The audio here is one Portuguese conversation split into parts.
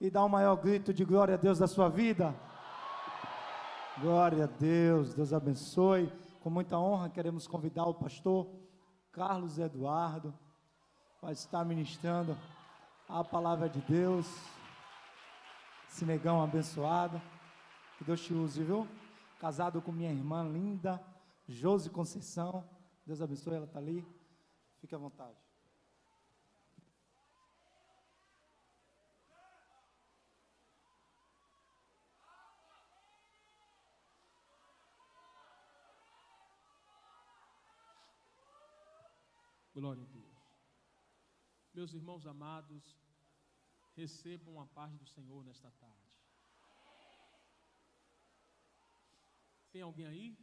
E dá um maior grito de glória a Deus da sua vida. Glória a Deus, Deus abençoe. Com muita honra queremos convidar o pastor Carlos Eduardo para estar ministrando a palavra de Deus. Esse negão abençoado, que Deus te use, viu? Casado com minha irmã linda, Josi Conceição. Deus abençoe, ela está ali. Fique à vontade. Glória a Deus. Meus irmãos amados, recebam a paz do Senhor nesta tarde. Tem alguém aí?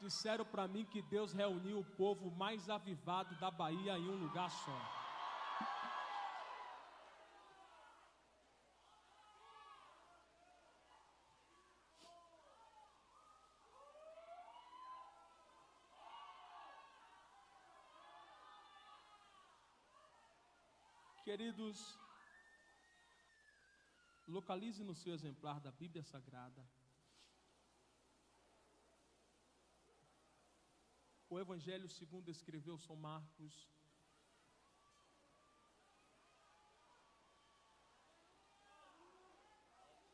Disseram para mim que Deus reuniu o povo mais avivado da Bahia em um lugar só. Queridos, localize no seu exemplar da Bíblia Sagrada o Evangelho segundo escreveu São Marcos,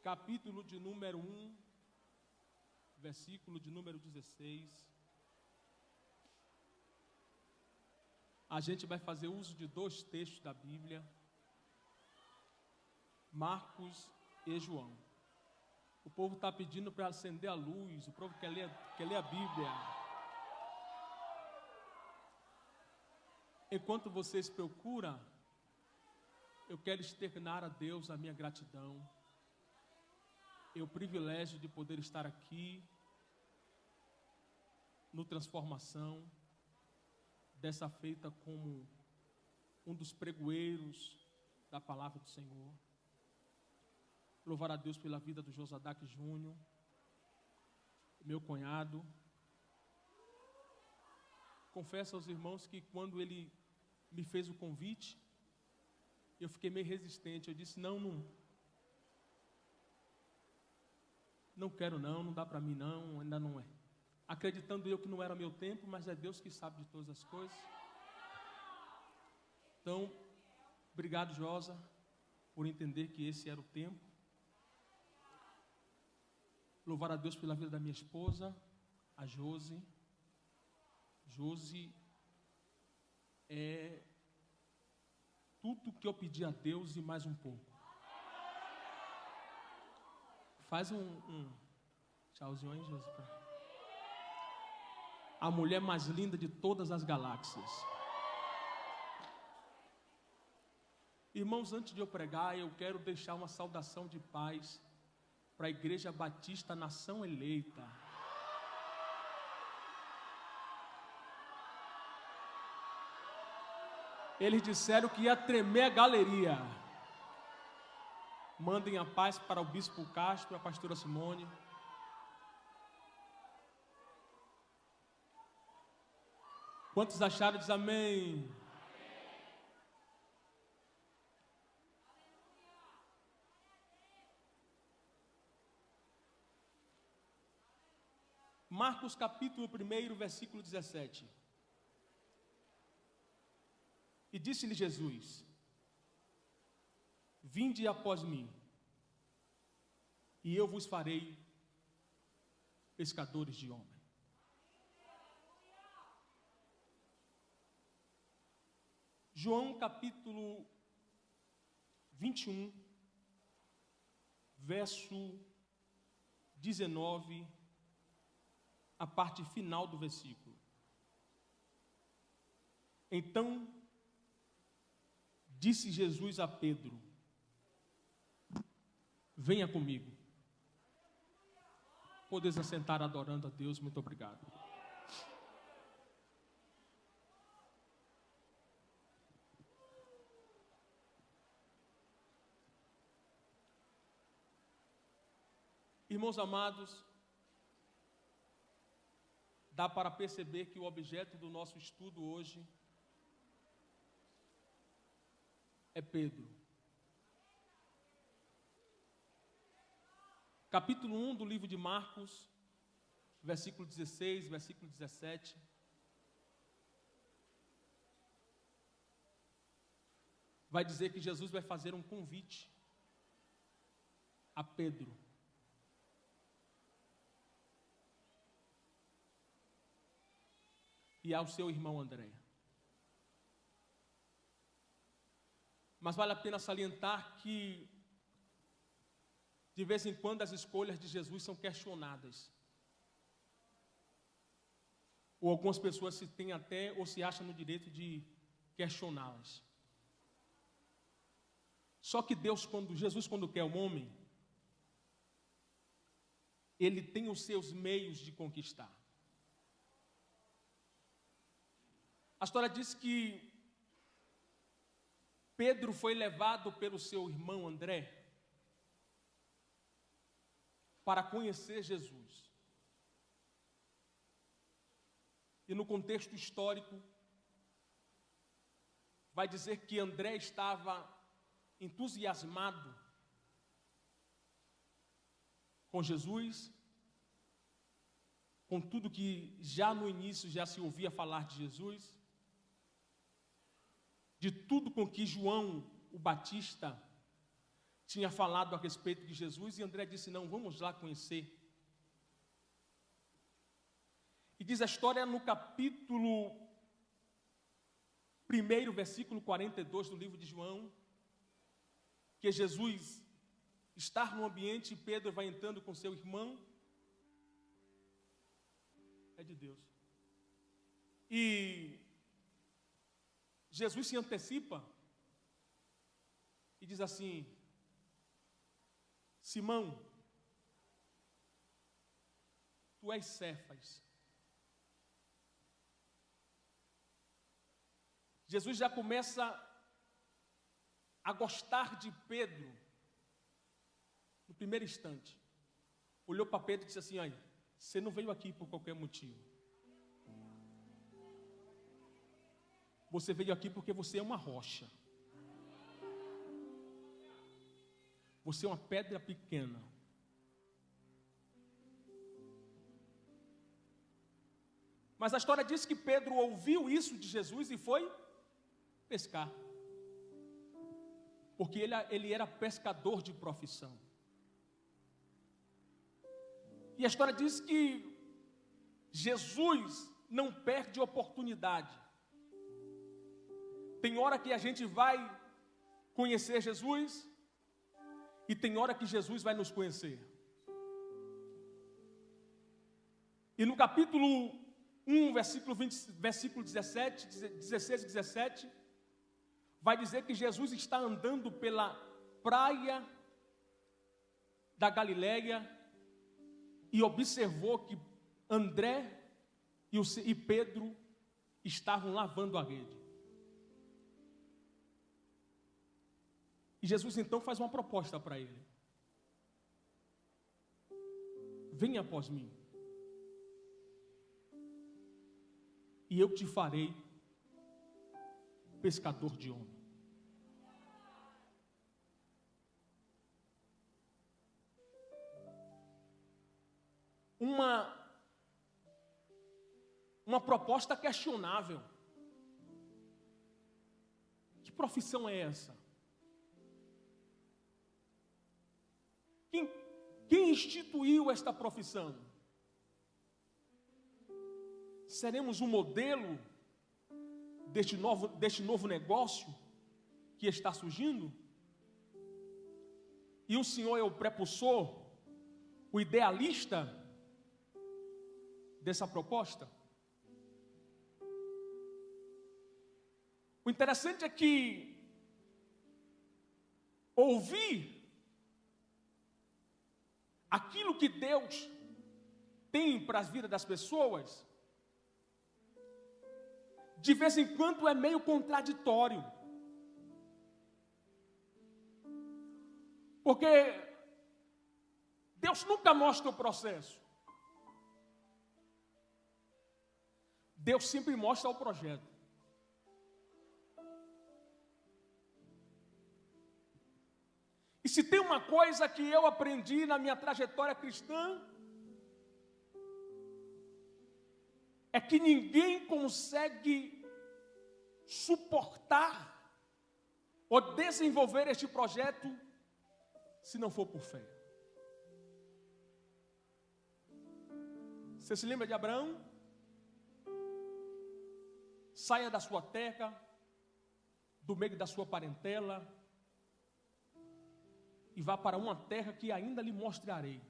capítulo de número 1, versículo de número 16. A gente vai fazer uso de dois textos da Bíblia, Marcos e João. O povo está pedindo para acender a luz, o povo quer ler a Bíblia. Enquanto vocês procuram, eu quero externar a Deus a minha gratidão. É o privilégio de poder estar aqui no Transformação, dessa feita como um dos pregoeiros da palavra do Senhor. Louvar a Deus pela vida do Josadac Júnior, meu cunhado. Confesso aos irmãos que quando ele me fez o convite, eu fiquei meio resistente. Eu disse, não quero não dá para mim não, ainda não é. Acreditando eu que não era meu tempo, mas é Deus que sabe de todas as coisas. Então, obrigado, Josa, por entender que esse era o tempo. Louvar a Deus pela vida da minha esposa, a Josi. Josi é tudo que eu pedi a Deus e mais um pouco. Faz um tchauzinho aí, Josi. A mulher mais linda de todas as galáxias. Irmãos, antes de eu pregar, eu quero deixar uma saudação de paz para a Igreja Batista Nação Eleita. Eles disseram que ia tremer a galeria. Mandem a paz para o Bispo Castro e a Pastora Simone. Quantos acharam? Diz amém. Marcos capítulo 1, versículo 17. E disse-lhe Jesus, vinde após mim, e eu vos farei pescadores de homens. João capítulo 21, verso 19, a parte final do versículo. Então, disse Jesus a Pedro, venha comigo. Podes assentar adorando a Deus, muito obrigado. Irmãos amados, dá para perceber que o objeto do nosso estudo hoje é Pedro. Capítulo 1 do livro de Marcos, versículo 16, versículo 17. Vai dizer que Jesus vai fazer um convite a Pedro. E ao seu irmão André. Mas vale a pena salientar que, de vez em quando, as escolhas de Jesus são questionadas. Ou algumas pessoas se têm até, ou se acham no direito de questioná-las. Só que Jesus, quando quer um homem, ele tem os seus meios de conquistar. A história diz que Pedro foi levado pelo seu irmão André para conhecer Jesus. E no contexto histórico, vai dizer que André estava entusiasmado com Jesus, com tudo que já no início já se ouvia falar de Jesus, de tudo com que João, o Batista, tinha falado a respeito de Jesus, e André disse, não, vamos lá conhecer. E diz a história no capítulo 1, versículo 42 do livro de João, que Jesus está no ambiente e Pedro vai entrando com seu irmão. É de Deus. E Jesus se antecipa e diz assim, Simão, tu és Cefas. Jesus já começa a gostar de Pedro no primeiro instante. Olhou para Pedro e disse assim, aí, você não veio aqui por qualquer motivo. Você veio aqui porque você é uma rocha. Você é uma pedra pequena. Mas a história diz que Pedro ouviu isso de Jesus e foi pescar. Porque ele era pescador de profissão. E a história diz que Jesus não perde oportunidade. Tem hora que a gente vai conhecer Jesus e tem hora que Jesus vai nos conhecer. E no capítulo 1, versículo 16 e 17, vai dizer que Jesus está andando pela praia da Galileia e observou que André e Pedro estavam lavando a rede. E Jesus então faz uma proposta para ele. Venha após mim. E eu te farei pescador de homem. Uma proposta questionável. Que profissão é essa? Quem instituiu esta profissão? Seremos um modelo deste novo negócio que está surgindo? E o Senhor é o prepulsor, o idealista dessa proposta? O interessante é que ouvir aquilo que Deus tem para as vidas das pessoas, de vez em quando é meio contraditório. Porque Deus nunca mostra o processo. Deus sempre mostra o projeto. E se tem uma coisa que eu aprendi na minha trajetória cristã, é que ninguém consegue suportar ou desenvolver este projeto se não for por fé. Você se lembra de Abraão? Saia da sua terra, do meio da sua parentela, e vá para uma terra que ainda lhe mostrarei.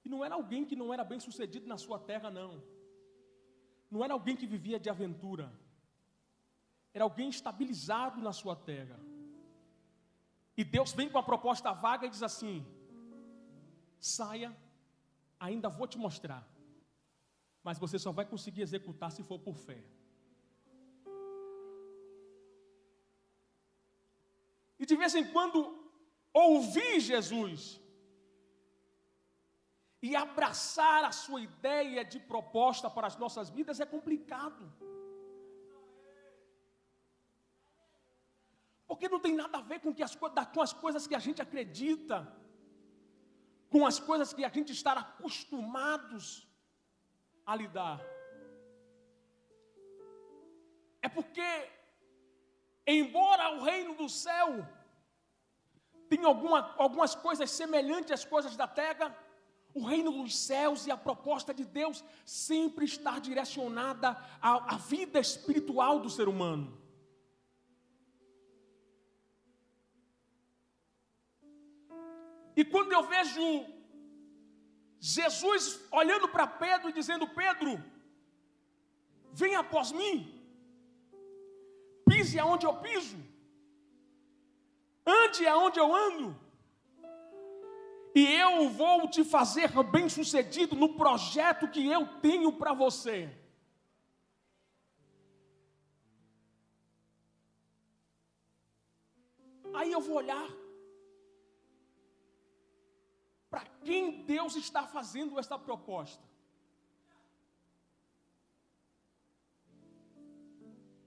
E não era alguém que não era bem sucedido na sua terra, não. Não era alguém que vivia de aventura. Era alguém estabilizado na sua terra. E Deus vem com a proposta vaga e diz assim: saia, ainda vou te mostrar. Mas você só vai conseguir executar se for por fé. E de vez em quando, ouvir Jesus e abraçar a sua ideia de proposta para as nossas vidas é complicado. Porque não tem nada a ver com as coisas que a gente acredita, com as coisas que a gente está acostumados a lidar. É porque, embora o reino do céu tenha algumas coisas semelhantes às coisas da terra, o reino dos céus e a proposta de Deus sempre está direcionada à vida espiritual do ser humano. E quando eu vejo Jesus olhando para Pedro e dizendo: Pedro, venha após mim, pise aonde eu piso, ande aonde eu ando, e eu vou te fazer bem-sucedido no projeto que eu tenho para você. Aí eu vou olhar para quem Deus está fazendo essa proposta.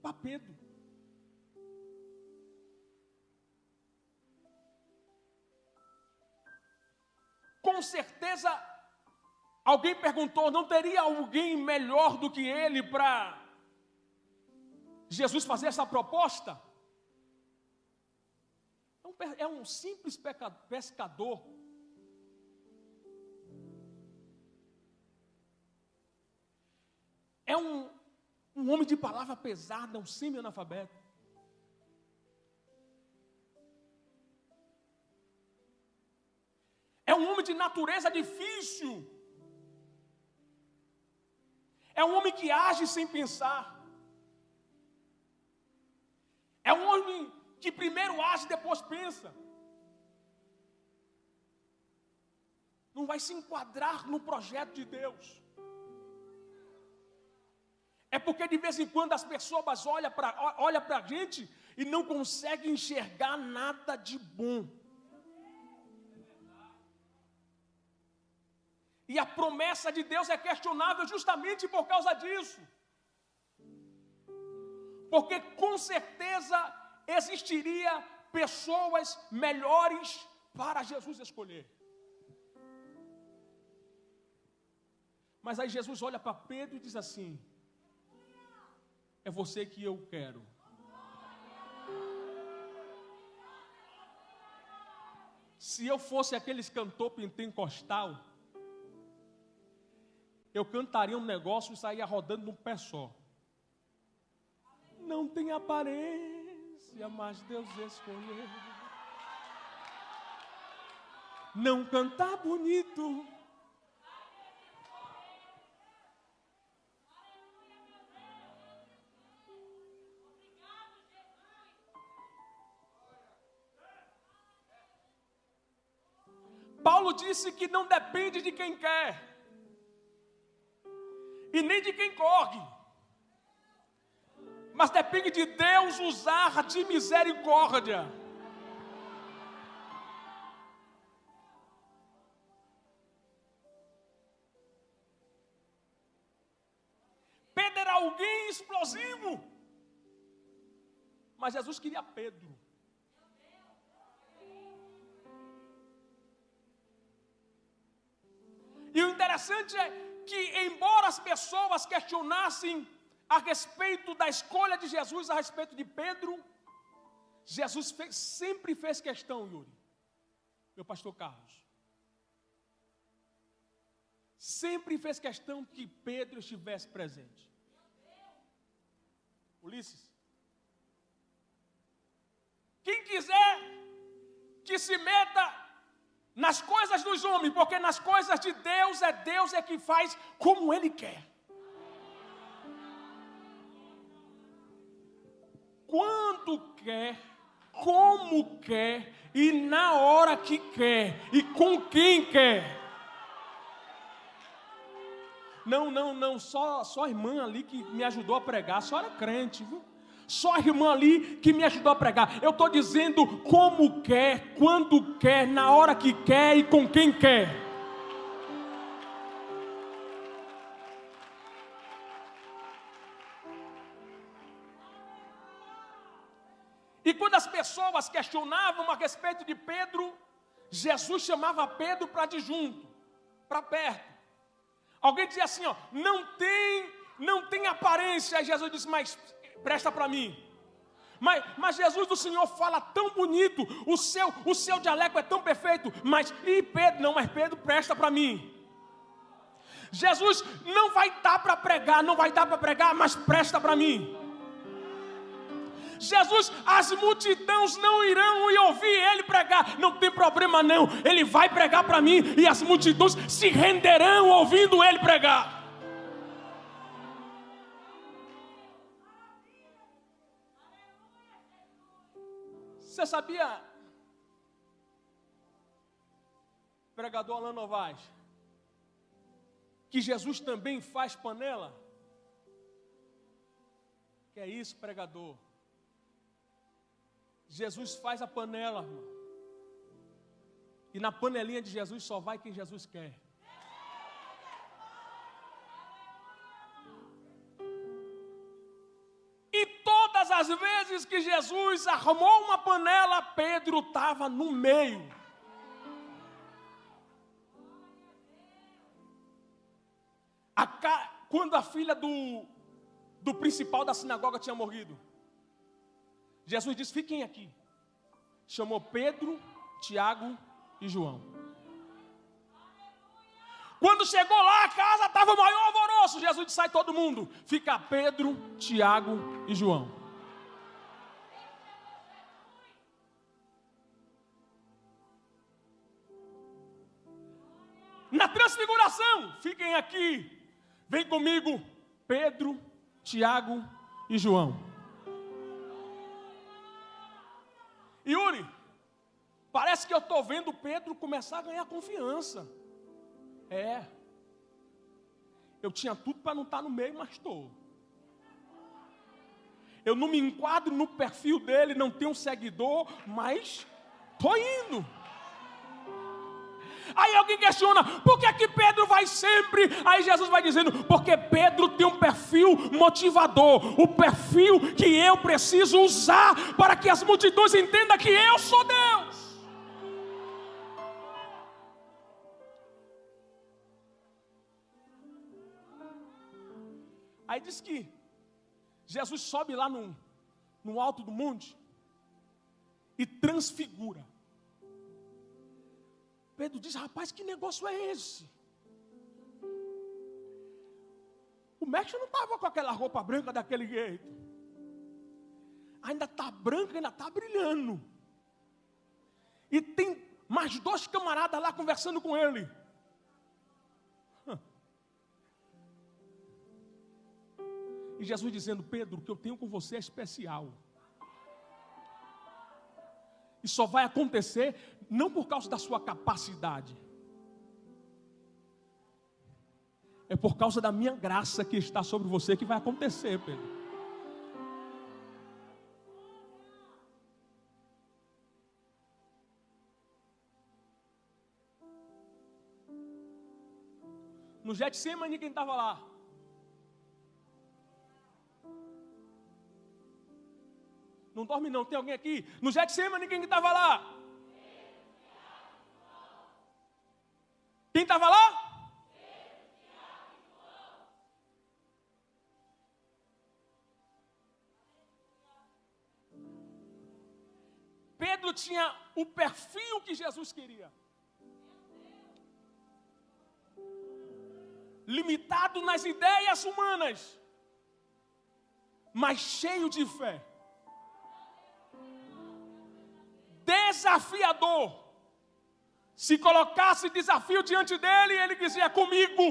Para Pedro. Com certeza, alguém perguntou: não teria alguém melhor do que ele para Jesus fazer essa proposta? É um simples pescador. É um homem de palavra pesada, um semi-analfabeto. É um homem de natureza difícil. É um homem que age sem pensar. É um homem que primeiro age e depois pensa. Não vai se enquadrar no projeto de Deus. É porque de vez em quando as pessoas olham para a gente e não conseguem enxergar nada de bom. E a promessa de Deus é questionável justamente por causa disso. Porque com certeza existiria pessoas melhores para Jesus escolher. Mas aí Jesus olha para Pedro e diz assim: é você que eu quero. Se eu fosse aqueles cantor pentecostal, eu cantaria um negócio e saía rodando num pé só. Não tem aparência, mas Deus escolheu. Não cantar bonito, Paulo disse que não depende de quem quer e nem de quem corre, mas depende de Deus usar de misericórdia. Pedro era alguém explosivo. Mas Jesus queria Pedro. E o interessante é que, embora as pessoas questionassem a respeito da escolha de Jesus, a respeito de Pedro, Jesus sempre fez questão, Yuri, meu pastor Carlos, sempre fez questão que Pedro estivesse presente. Ulisses, quem quiser que se meta nas coisas dos homens, porque nas coisas de Deus é que faz como Ele quer. Quando quer, como quer e na hora que quer e com quem quer. Não, só a irmã ali que me ajudou a pregar, a senhora é crente, viu? Só a irmã ali que me ajudou a pregar. Eu estou dizendo como quer, quando quer, na hora que quer e com quem quer. E quando as pessoas questionavam a respeito de Pedro, Jesus chamava Pedro para de junto, para perto. Alguém dizia assim, ó, não tem aparência. Aí Jesus disse, mas presta para mim. Mas Jesus do Senhor fala tão bonito, o seu dialeto é tão perfeito, mas Pedro presta para mim. Jesus não vai dar para pregar, mas presta para mim. Jesus, as multidões não irão ouvir ele pregar, não tem problema não, ele vai pregar para mim e as multidões se renderão ouvindo ele pregar. Você sabia, pregador Alain Novaes, que Jesus também faz panela? Que é isso, pregador? Jesus faz a panela, irmão. E na panelinha de Jesus só vai quem Jesus quer. E todas as vezes que Jesus arrumou uma panela, Pedro estava no meio. Quando a filha do principal da sinagoga tinha morrido, Jesus disse, fiquem aqui. Chamou Pedro, Tiago e João. Quando chegou lá, a casa estava o maior alvoroço. Jesus disse, sai todo mundo. Fica Pedro, Tiago e João. Na transfiguração, fiquem aqui. Vem comigo, Pedro, Tiago e João. Yuri, parece que eu estou vendo Pedro começar a ganhar confiança. Eu tinha tudo para não estar no meio, mas estou. Eu não me enquadro no perfil dele, não tenho seguidor, mas estou indo. Aí alguém questiona, por que Pedro vai sempre? Aí Jesus vai dizendo, porque Pedro tem um perfil motivador, o perfil que eu preciso usar para que as multidões entendam que eu sou Deus. Aí diz que Jesus sobe lá no alto do monte e transfigura. Pedro diz, rapaz, que negócio é esse? O mestre não estava com aquela roupa branca daquele jeito. Ainda está branca, ainda está brilhando. E tem mais 2 camaradas lá conversando com ele. E Jesus dizendo, Pedro, o que eu tenho com você é especial. E só vai acontecer não por causa da sua capacidade. É por causa da minha graça que está sobre você que vai acontecer, Pedro. No Getsemane, quem estava lá? Não dorme não, tem alguém aqui? No Getsemane, quem que estava lá? Quem estava lá? Pedro tinha o perfil que Jesus queria. Limitado nas ideias humanas, mas cheio de fé. Desafiador. Se colocasse desafio diante dele, ele dizia: é comigo.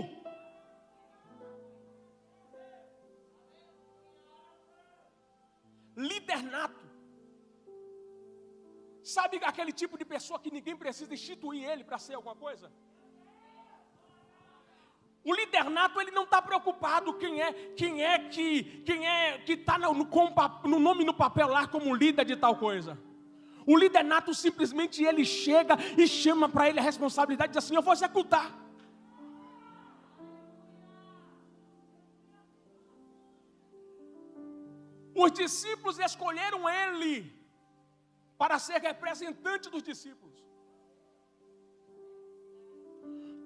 Líder nato. Sabe aquele tipo de pessoa que ninguém precisa instituir ele para ser alguma coisa? O líder nato, ele não está preocupado quem é que está no nome no papel lá como líder de tal coisa. O líder nato simplesmente ele chega e chama para ele a responsabilidade e diz assim: eu vou executar. Os discípulos escolheram ele para ser representante dos discípulos.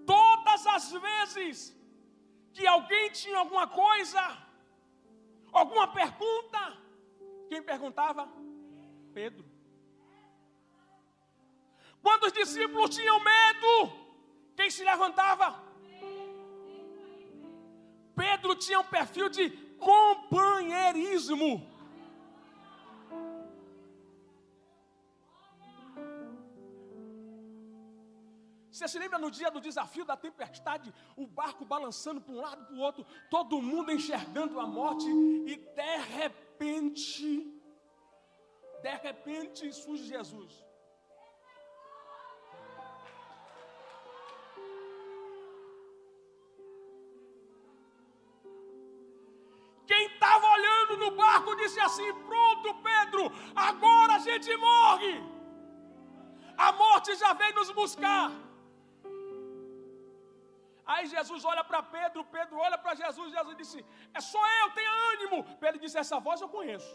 Todas as vezes que alguém tinha alguma coisa, alguma pergunta, quem perguntava? Pedro. Quando os discípulos tinham medo, quem se levantava? Pedro tinha um perfil de companheirismo. Você se lembra no dia do desafio da tempestade, o barco balançando para um lado e para o outro, todo mundo enxergando a morte, e de repente surge Jesus. Quem estava olhando no barco disse assim: pronto, Pedro, agora a gente morre. A morte já veio nos buscar. Aí Jesus olha para Pedro, Pedro olha para Jesus, Jesus disse: é só eu, tenha ânimo. Pedro disse: essa voz eu conheço.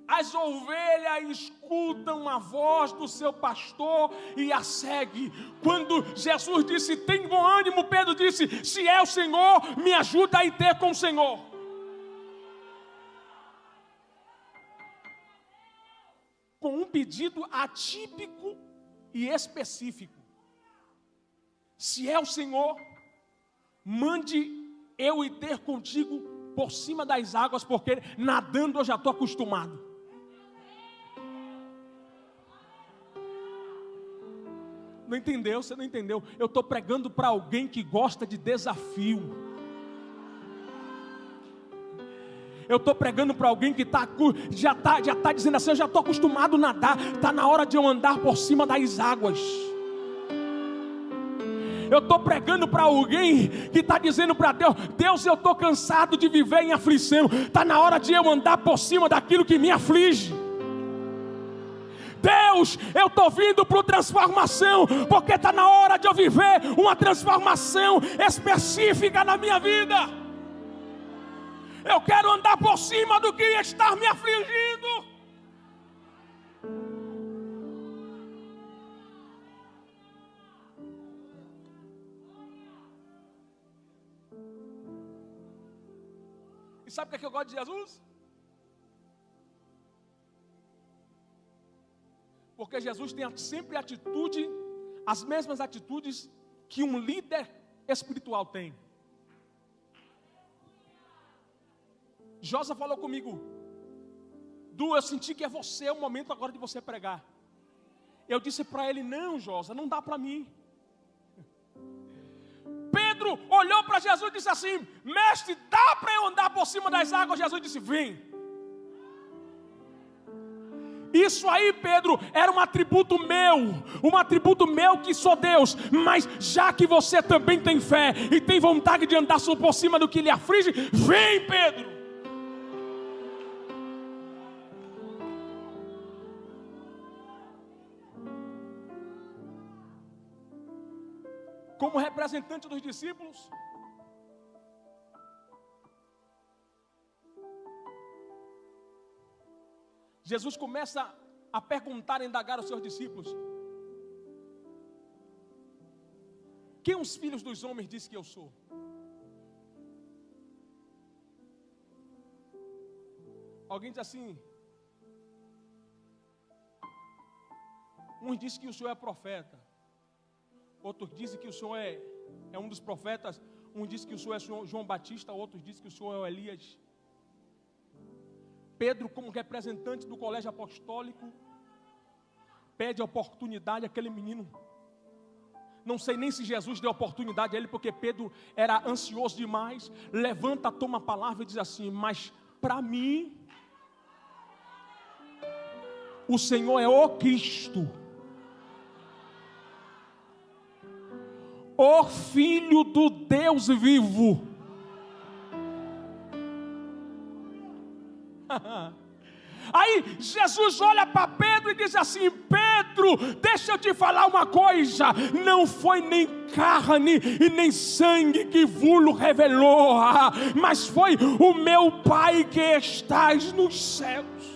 As ovelhas escutam a voz do seu pastor e a seguem. Quando Jesus disse: tem bom ânimo, Pedro disse: se é o Senhor, me ajuda a ir ter com o Senhor. Com um pedido atípico e específico: se é o Senhor, mande eu ir ter contigo por cima das águas, porque nadando eu já estou acostumado. Não entendeu? Você não entendeu? Eu estou pregando para alguém que gosta de desafio. Eu estou pregando para alguém que já está dizendo assim: eu já estou acostumado a nadar, está na hora de eu andar por cima das águas. Eu estou pregando para alguém que está dizendo para Deus: Deus, eu estou cansado de viver em aflição, está na hora de eu andar por cima daquilo que me aflige. Deus, eu estou vindo para transformação, porque está na hora de eu viver uma transformação específica na minha vida. Eu quero andar por cima do que está me afligindo. E sabe o que eu gosto de Jesus? Porque Jesus tem sempre atitude, as mesmas atitudes que um líder espiritual tem. Josa falou comigo: Du, eu senti que é você, é o momento agora de você pregar. Eu disse para ele: não, Josa, não dá para mim. Pedro olhou para Jesus e disse assim: mestre, dá para eu andar por cima das águas? Jesus disse: vem. Isso aí, Pedro, era um atributo meu que sou Deus, mas já que você também tem fé e tem vontade de andar por cima do que lhe aflige, vem, Pedro. Como representante dos discípulos, Jesus começa a perguntar, a indagar aos seus discípulos: quem os filhos dos homens dizem que eu sou? Alguém diz assim: uns dizem que o Senhor é profeta, outros dizem que o Senhor é um dos profetas, uns dizem que o Senhor é João Batista, outros dizem que o Senhor é o Elias. Pedro, como representante do colégio apostólico, pede oportunidade àquele menino. Não sei nem se Jesus deu oportunidade a ele, porque Pedro era ansioso demais. Levanta, toma a palavra e diz assim: mas para mim, o Senhor é o Cristo, o Filho do Deus vivo. Aí Jesus olha para Pedro e diz assim: Pedro, deixa eu te falar uma coisa, não foi nem carne e nem sangue que vos revelou, mas foi o meu Pai que estás nos céus.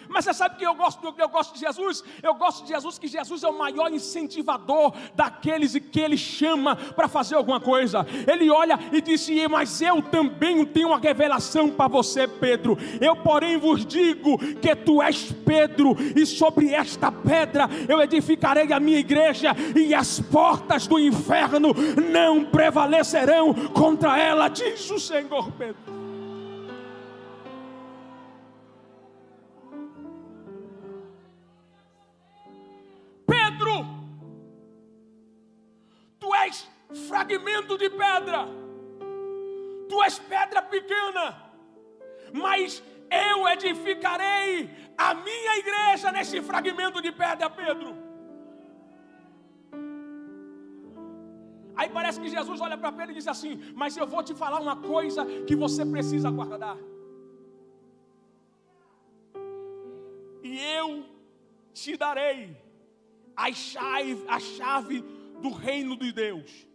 Mas você sabe que eu gosto de Jesus? Eu gosto de Jesus, que Jesus é o maior incentivador daqueles que Ele chama para fazer alguma coisa. Ele olha e disse: mas eu também tenho uma revelação para você, Pedro. Eu porém vos digo que tu és Pedro, e sobre esta pedra eu edificarei a minha igreja, e as portas do inferno não prevalecerão contra ela, diz o Senhor. Pedro, tu és fragmento de pedra, tu és pedra pequena, mas eu edificarei a minha igreja nesse fragmento de pedra, Pedro. Aí parece que Jesus olha para Pedro e diz assim: mas eu vou te falar uma coisa que você precisa guardar, e eu te darei a chave do reino de Deus.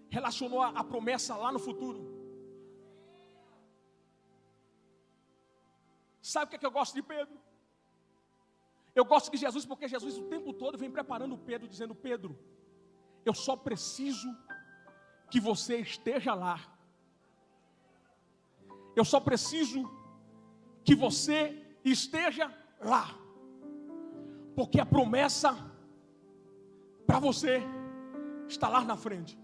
Relacionou a promessa lá no futuro. Sabe o que é que eu gosto de Pedro? Eu gosto de Jesus porque Jesus o tempo todo vem preparando Pedro, dizendo: Pedro, eu só preciso que você esteja lá. Eu só preciso que você esteja lá, porque a promessa para você está lá na frente.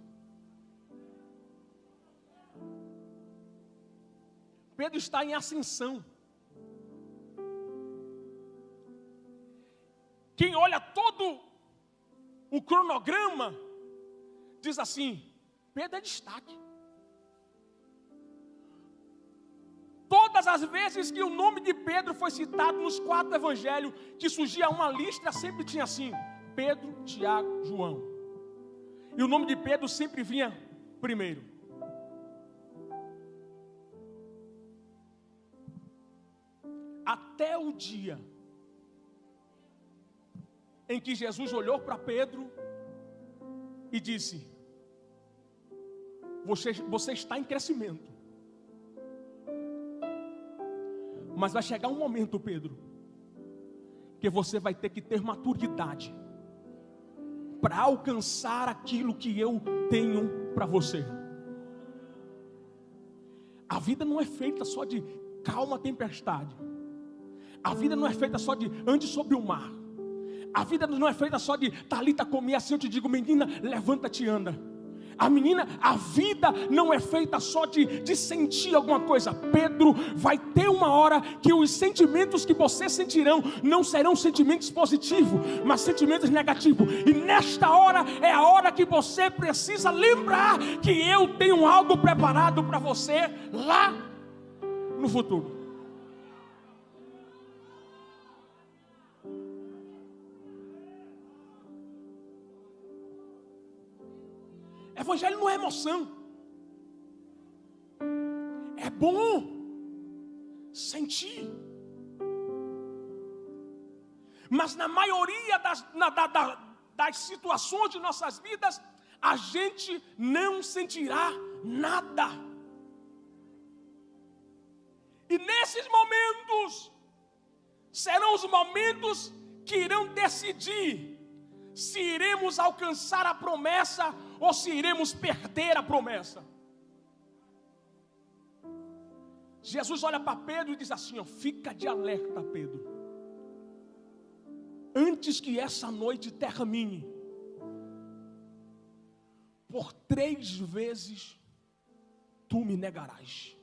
Pedro está em ascensão. Quem olha todo o cronograma diz assim: Pedro é destaque. Todas as vezes que o nome de Pedro foi citado nos 4 evangelhos, que surgia uma lista, sempre tinha assim: Pedro, Tiago, João. E o nome de Pedro sempre vinha primeiro. Até o dia em que Jesus olhou para Pedro e disse: você está em crescimento, mas vai chegar um momento, Pedro, que você vai ter que ter maturidade para alcançar aquilo que eu tenho para você. A vida não é feita só de calma tempestade. A vida não é feita só de ande sobre o mar. A vida não é feita só de Talita comer, assim eu te digo: menina, levanta-te e anda. A vida não é feita só de sentir alguma coisa. Pedro, vai ter uma hora que os sentimentos que você sentirão não serão sentimentos positivos, mas sentimentos negativos. E nesta hora é a hora que você precisa lembrar que eu tenho algo preparado para você lá no futuro. Evangelho não é emoção. É bom sentir. Mas na maioria das situações de nossas vidas, a gente não sentirá nada. E nesses momentos, serão os momentos que irão decidir se iremos alcançar a promessa ou se iremos perder a promessa. Jesus olha para Pedro e diz assim, fica de alerta, Pedro. Antes que essa noite termine, por 3 vezes tu me negarás.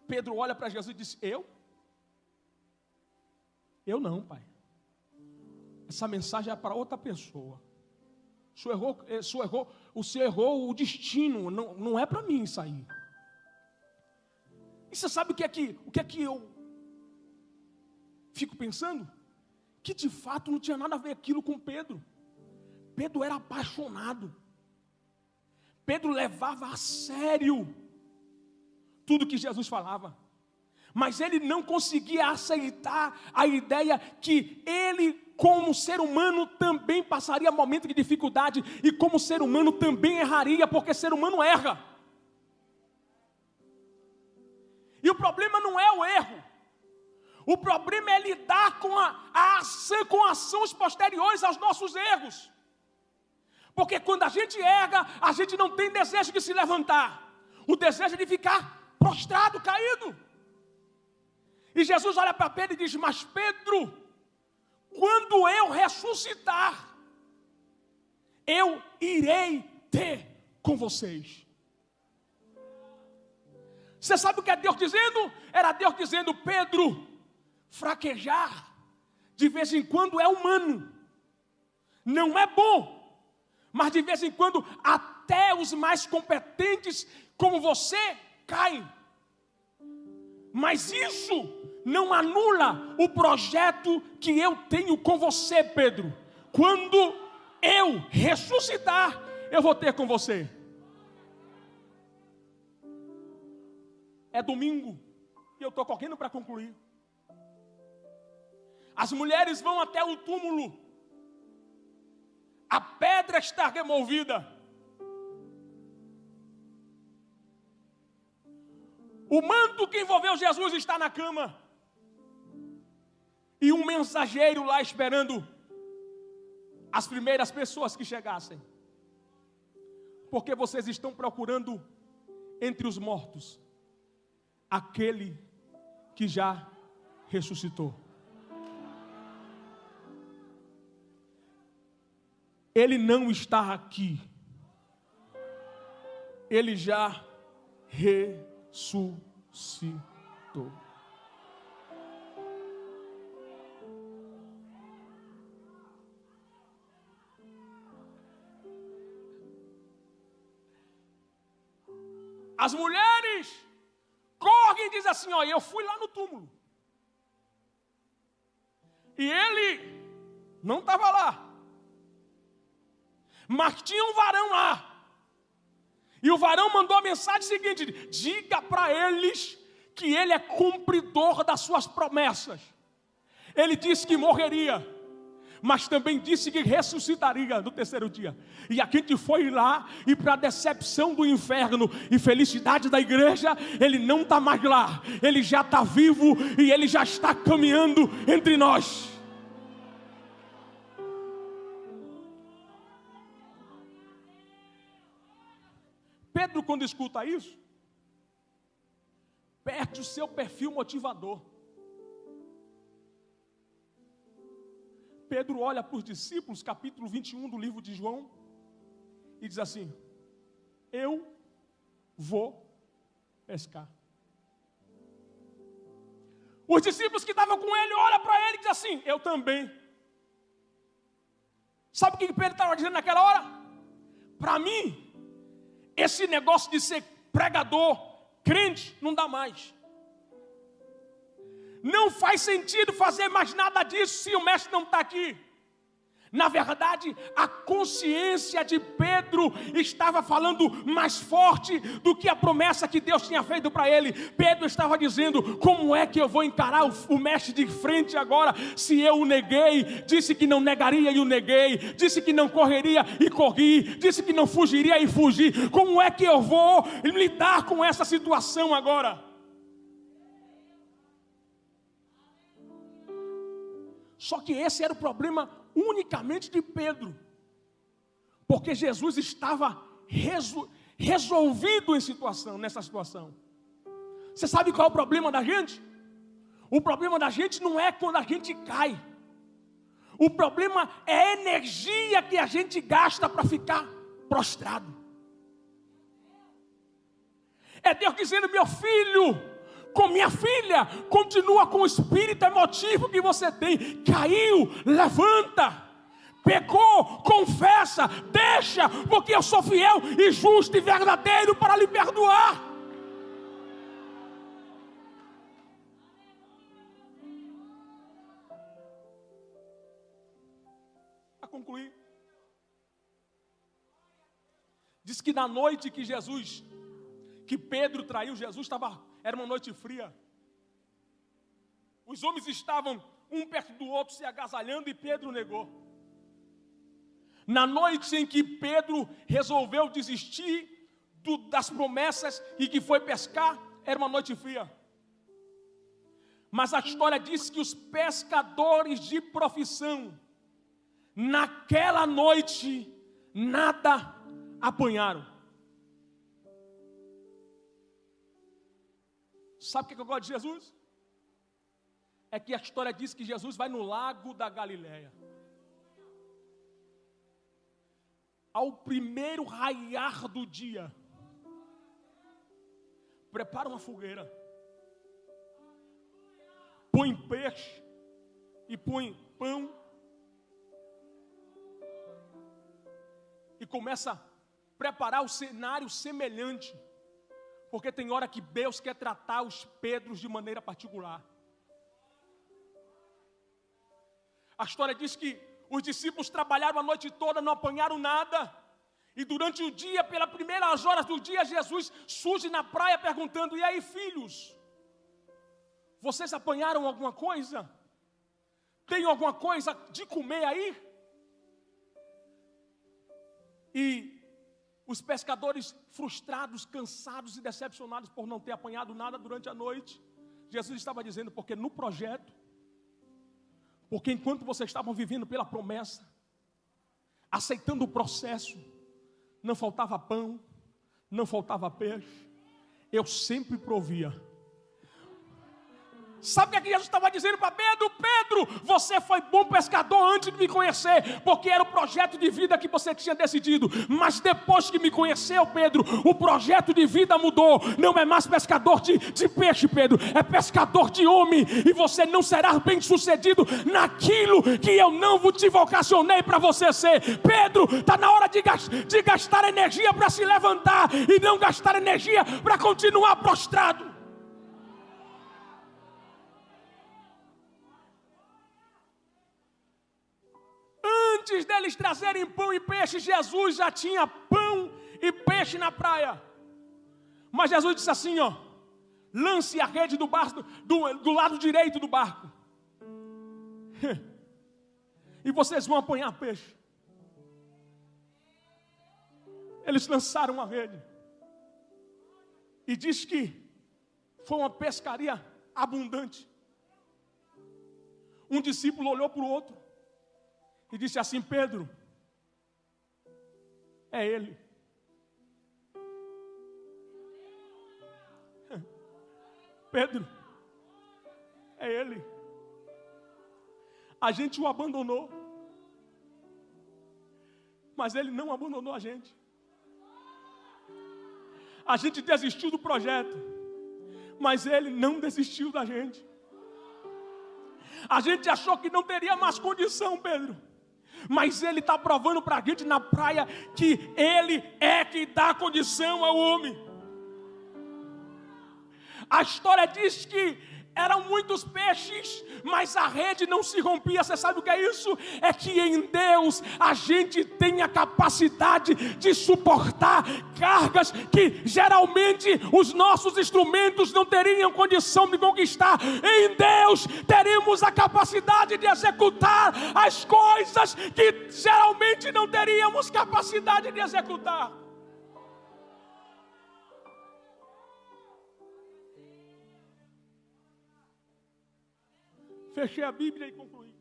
Pedro olha para Jesus e diz, eu? Eu não, pai. Essa mensagem é para outra pessoa. O senhor errou o destino, não é para mim isso aí. E você sabe o que é que eu fico pensando? Que de fato não tinha nada a ver aquilo com Pedro. Pedro era apaixonado. Pedro levava a sério tudo que Jesus falava. Mas ele não conseguia aceitar a ideia que ele, como ser humano, também passaria momentos de dificuldade. E como ser humano também erraria, porque ser humano erra. E o problema não é o erro. O problema é lidar com com ações posteriores aos nossos erros. Porque quando a gente erra, a gente não tem desejo de se levantar. O desejo é de ficar prostrado, caído. E Jesus olha para Pedro e diz, mas Pedro, quando eu ressuscitar, eu irei ter com vocês. Você sabe o que é Deus dizendo? Era Deus dizendo, Pedro, fraquejar de vez em quando é humano, não é bom, mas de vez em quando até os mais competentes como você caem. Mas isso não anula o projeto que eu tenho com você, Pedro. Quando eu ressuscitar, eu vou ter com você. É domingo e eu estou correndo para concluir. As mulheres vão até o túmulo. A pedra está removida. O manto que envolveu Jesus está na cama. E um mensageiro lá esperando as primeiras pessoas que chegassem. Porque vocês estão procurando entre os mortos aquele que já ressuscitou. Ele não está aqui. Ele já ressuscitou. As mulheres correm e dizem assim, eu fui lá no túmulo. E ele não estava lá. Mas tinha um varão lá. E o varão mandou a mensagem seguinte, diga para eles que ele é cumpridor das suas promessas. Ele disse que morreria, mas também disse que ressuscitaria no 3º dia. E a gente foi lá, e para decepção do inferno e felicidade da igreja, ele não está mais lá. Ele já está vivo e ele já está caminhando entre nós. Pedro, quando escuta isso, perde o seu perfil motivador. Pedro olha para os discípulos, capítulo 21 do livro de João, e diz assim, eu vou pescar. Os discípulos que estavam com ele, olham para ele e dizem assim, eu também. Sabe o que Pedro estava dizendo naquela hora? Para mim, esse negócio de ser pregador, crente, não dá mais. Não faz sentido fazer mais nada disso se o mestre não está aqui. Na verdade, a consciência de Pedro estava falando mais forte do que a promessa que Deus tinha feito para ele. Pedro estava dizendo: como é que eu vou encarar o mestre de frente agora, se eu o neguei? Disse que não negaria e o neguei. Disse que não correria e corri. Disse que não fugiria e fugi. Como é que eu vou lidar com essa situação agora? Só que esse era o problema unicamente de Pedro, porque Jesus estava resolvido nessa situação. Você sabe qual é o problema da gente? O problema da gente não é quando a gente cai. O problema é a energia que a gente gasta para ficar prostrado. É Deus dizendo: meu filho, com minha filha, continua com o espírito emotivo que você tem. Caiu, levanta. Pecou, confessa, deixa, porque eu sou fiel e justo e verdadeiro para lhe perdoar. Para concluir, diz que na noite que Pedro traiu Jesus, era uma noite fria. Os homens estavam um perto do outro se agasalhando e Pedro negou. Na noite em que Pedro resolveu desistir das promessas e que foi pescar, era uma noite fria. Mas a história diz que os pescadores de profissão, naquela noite, nada apanharam. Sabe o que eu gosto de Jesus? É que a história diz que Jesus vai no lago da Galileia. Ao primeiro raiar do dia, prepara uma fogueira, põe peixe e põe pão e começa a preparar o cenário semelhante. Porque tem hora que Deus quer tratar os Pedros de maneira particular. A história diz que os discípulos trabalharam a noite toda, não apanharam nada. E durante o dia, pelas primeiras horas do dia, Jesus surge na praia perguntando: e aí, filhos? Vocês apanharam alguma coisa? Tem alguma coisa de comer aí? E os pescadores frustrados, cansados e decepcionados por não ter apanhado nada durante a noite, Jesus estava dizendo: porque no projeto, porque enquanto vocês estavam vivendo pela promessa, aceitando o processo, não faltava pão, não faltava peixe, eu sempre provia. Sabe o que Jesus estava dizendo para Pedro? Pedro, você foi bom pescador antes de me conhecer, porque era o projeto de vida que você tinha decidido. Mas depois que me conheceu, Pedro, o projeto de vida mudou. Não é mais pescador de peixe, Pedro, é pescador de homem. E você não será bem sucedido naquilo que eu não te vocacionei para você ser. Pedro, está na hora de gastar energia para se levantar e não gastar energia para continuar prostrado. Antes deles trazerem pão e peixe, Jesus já tinha pão e peixe na praia. Mas Jesus disse assim, ó: lance a rede do lado direito do barco e vocês vão apanhar peixe. Eles lançaram a rede e diz que foi uma pescaria abundante. Um discípulo olhou para o outro e disse assim: Pedro, é ele. Pedro, é ele. A gente o abandonou, mas ele não abandonou a gente. A gente desistiu do projeto, mas ele não desistiu da gente. A gente achou que não teria mais condição, Pedro, mas ele está provando para a gente na praia que ele é que dá condição ao homem. A história diz que Eram muitos peixes, mas a rede não se rompia. Você sabe o que é isso? É que em Deus a gente tem a capacidade de suportar cargas que geralmente os nossos instrumentos não teriam condição de conquistar. Em Deus teremos a capacidade de executar as coisas que geralmente não teríamos capacidade de executar. Fechei a Bíblia e concluí.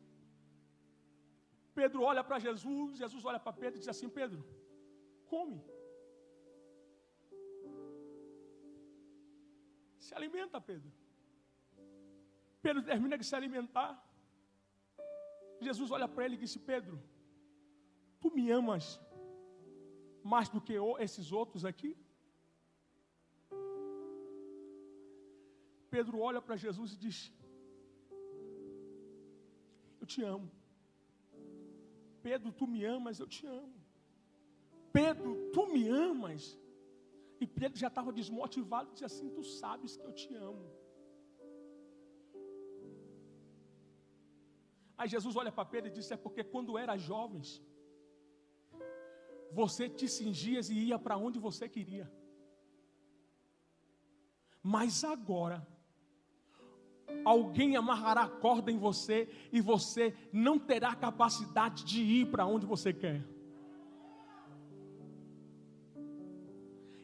Pedro olha para Jesus, Jesus olha para Pedro e diz assim: Pedro, come. Se alimenta, Pedro. Pedro termina de se alimentar. Jesus olha para ele e disse: Pedro, tu me amas mais do que esses outros aqui? Pedro olha para Jesus e diz: eu te amo. Pedro, tu me amas, eu te amo. Pedro, tu me amas. E Pedro já estava desmotivado, disse assim: tu sabes que eu te amo. Aí Jesus olha para Pedro e disse: é porque quando eras jovens, você te cingias e ia para onde você queria. Mas agora alguém amarrará a corda em você e você não terá capacidade de ir para onde você quer.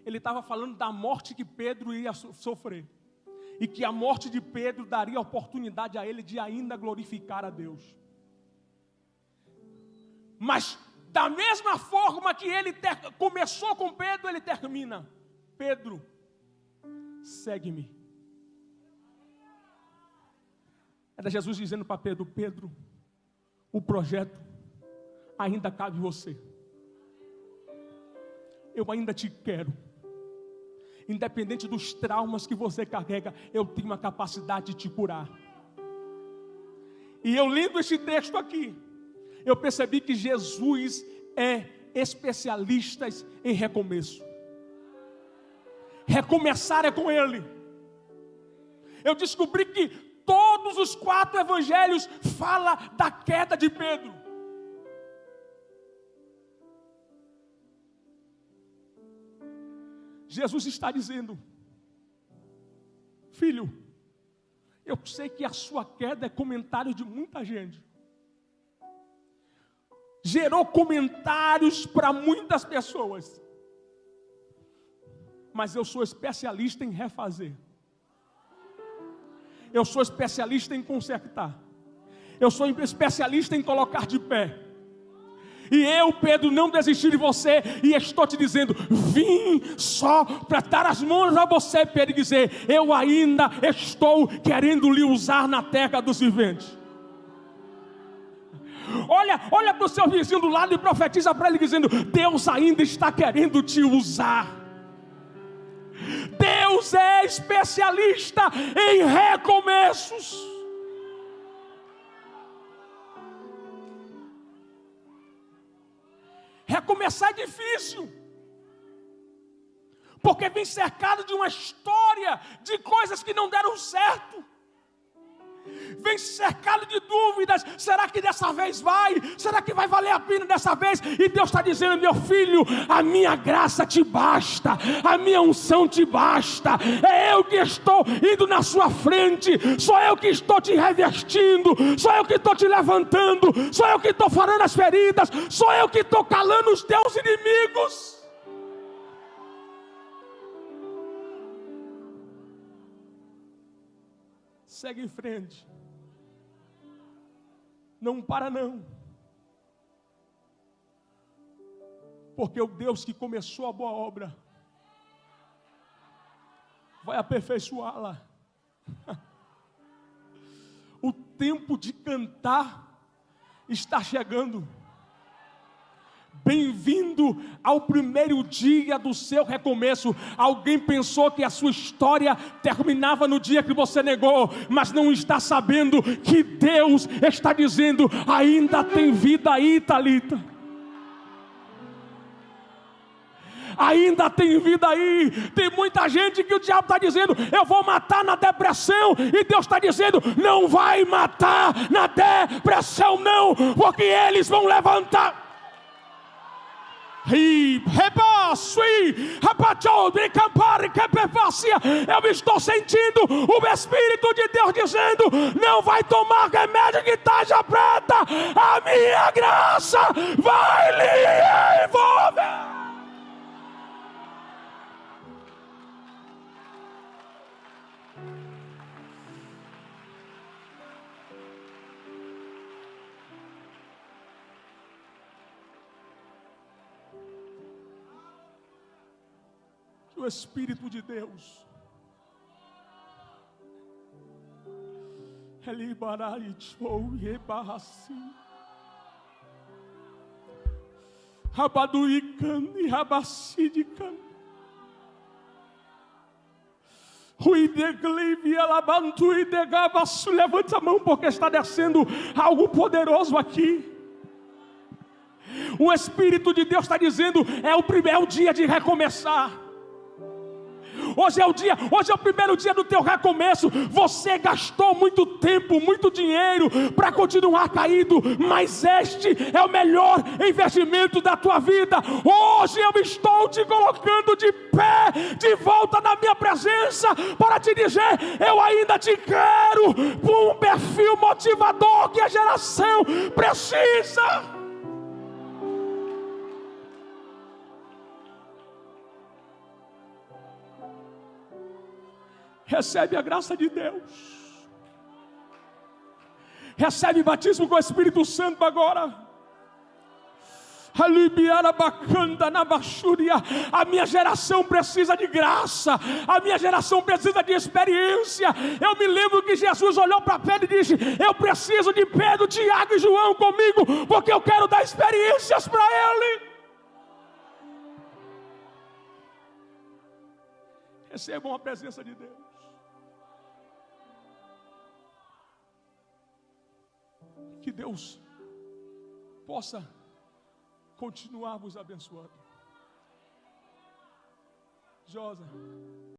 Ele estava falando da morte que Pedro ia sofrer, e que a morte de Pedro daria oportunidade a ele de ainda glorificar a Deus. Mas da mesma forma que ele começou com Pedro, ele termina: Pedro, segue-me. Era Jesus dizendo para Pedro: Pedro, o projeto ainda cabe em você. Eu ainda te quero. Independente dos traumas que você carrega, eu tenho a capacidade de te curar. E eu lendo este texto aqui, eu percebi que Jesus é especialista em recomeço. Recomeçar é com Ele. Eu descobri que todos os 4 evangelhos falam da queda de Pedro. Jesus está dizendo: filho, eu sei que a sua queda é comentário de muita gente. Gerou comentários para muitas pessoas. Mas eu sou especialista em refazer. Eu sou especialista em consertar. Eu sou especialista em colocar de pé. E eu, Pedro, não desisti de você. E estou te dizendo: vim só para dar as mãos a você, Pedro, e dizer: eu ainda estou querendo lhe usar na terra dos viventes. Olha para o seu vizinho do lado e profetiza para ele dizendo: Deus ainda está querendo te usar. Deus é especialista em recomeços. Recomeçar é difícil, porque vem cercado de uma história de coisas que não deram certo. Vem cercado de dúvidas: será que dessa vez vai? Será que vai valer a pena dessa vez? E Deus está dizendo: meu filho, a minha graça te basta, a minha unção te basta. É eu que estou indo na sua frente, sou eu que estou te revestindo, sou eu que estou te levantando, sou eu que estou farando as feridas, sou eu que estou calando os teus inimigos. Segue em frente. Não para não. Porque o Deus que começou a boa obra vai aperfeiçoá-la. O tempo de cantar está chegando. Bem-vindo ao primeiro dia do seu recomeço. Alguém pensou que a sua história terminava no dia que você negou, mas não está sabendo que Deus está dizendo: ainda tem vida aí, Talita. ainda tem vida aí. Tem muita gente que o diabo está dizendo: eu vou matar na depressão, e Deus está dizendo: não vai matar na depressão não, porque eles vão levantar. Eu estou sentindo o Espírito de Deus dizendo: não vai tomar remédio que taja preta, a minha graça vai lhe envolver. O Espírito de Deus, ele baralhou e rebarraci, rabaduican e rabacidican, ruideglive alabantu e degabaçu. Levante a mão, porque está descendo algo poderoso aqui. O Espírito de Deus está dizendo: é o dia de recomeçar. Hoje é o primeiro dia do teu recomeço. Você gastou muito tempo, muito dinheiro para continuar caído, mas este é o melhor investimento da tua vida. Hoje eu estou te colocando de pé, de volta na minha presença, para te dizer: eu ainda te quero, com um perfil motivador que a geração precisa. Recebe a graça de Deus. Recebe batismo com o Espírito Santo agora. A minha geração precisa de graça. A minha geração precisa de experiência. Eu me lembro que Jesus olhou para Pedro e disse: eu preciso de Pedro, Tiago e João comigo, porque eu quero dar experiências para ele. Recebam a presença de Deus. Que Deus possa continuar vos abençoando. Josa,